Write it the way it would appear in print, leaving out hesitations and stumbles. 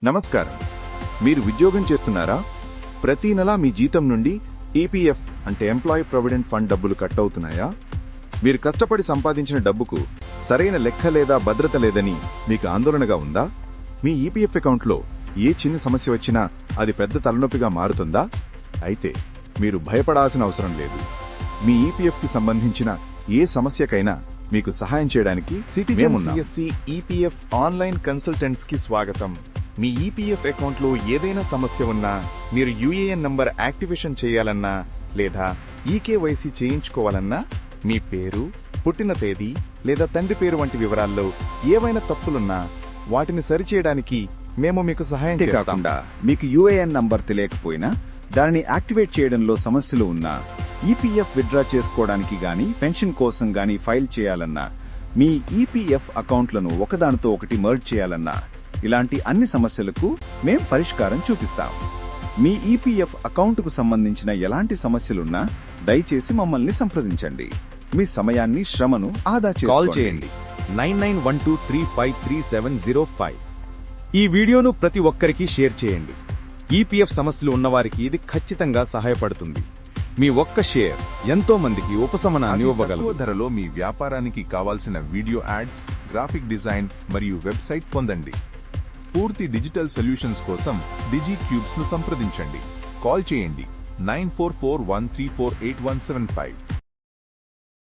నమస్కారం. మీరు ఉద్యోగం చేస్తున్నారా? ప్రతి నెల మీ జీతం నుండి ఈపీఎఫ్ అంటే ఎంప్లాయీ ప్రొవిడెంట్ ఫండ్ డబ్బులు కట్ అవుతున్నాయా? మీరు కష్టపడి సంపాదించిన డబ్బుకు సరైన లెక్క లేదా భద్రత లేదని మీకు ఆందోళనగా ఉందా? మీ ఈపీఎఫ్ అకౌంట్లో ఏ చిన్న సమస్య వచ్చినా అది పెద్ద తలనొప్పిగా మారుతుందా? అయితే మీరు భయపడాల్సిన అవసరం లేదు. మీ ఈపీఎఫ్కి సంబంధించిన ఏ సమస్యకైనా మీకు సహాయం చేయడానికి citizen CSC EPF online consultants కి స్వాగతం. మీ ఈపీఎఫ్ అకౌంట్లో ఏదైనా సమస్య ఉన్నా, మీరు యూఏఎన్ నంబర్ యాక్టివేషన్ చేయాలన్నా లేదా ఈకేవైసీ చేయించుకోవాలన్నా, మీ పేరు, పుట్టిన తేదీ లేదా తండ్రి పేరు వంటి వివరాల్లో ఏవైనా తప్పులున్నా వాటిని సరిచేయడానికి మేము మీకు సహాయం చేస్తాం. మీకు యూఏఎన్ నంబర్ తెలియకపోయినా దానిని యాక్టివేట్ చేయడంలో సమస్యలు ఉన్నా, ఈపీఎఫ్ విత్డ్రా చేసుకోవడానికి గాని పెన్షన్ కోసం గాని ఫైల్ చేయాలన్నా, మీ ఈపీఎఫ్ అకౌంట్లను ఒకదానితో ఒకటి మర్జ్ చేయాలన్నా, ఇలాంటి అన్ని సమస్యలకు మేం పరిష్కారం చూపిస్తాం. మీ ఈపీఎఫ్ అకౌంటుకు సంబంధించిన ఎలాంటి సమస్యలున్నా దయచేసి మమ్మల్ని సంప్రదించండి. మీ సమయాన్ని, శ్రమను ఆదా కాల్ చేయండి 9912353705. ఈ వీడియోను ప్రతి ఒక్కరికి షేర్ చేయండి. ఈపీఎఫ్ సమస్యలు ఉన్నవారికి ఇది ఖచ్చితంగా సహాయపడుతుంది. మీ ఒక్క షేర్ ఎంతో మందికి ఉపశమనాన్ని ఇవ్వగలదు. తక్కువ ధరలో మీ వ్యాపారానికి కావాల్సిన వీడియో యాడ్స్, గ్రాఫిక్ డిజైన్ మరియు వెబ్సైట్ పొందండి. పూర్తి డిజిటల్ సొల్యూషన్స్ కోసం డిజిక్యూబ్స్ ను సంప్రదించండి. కాల్ చేయండి 9441348175.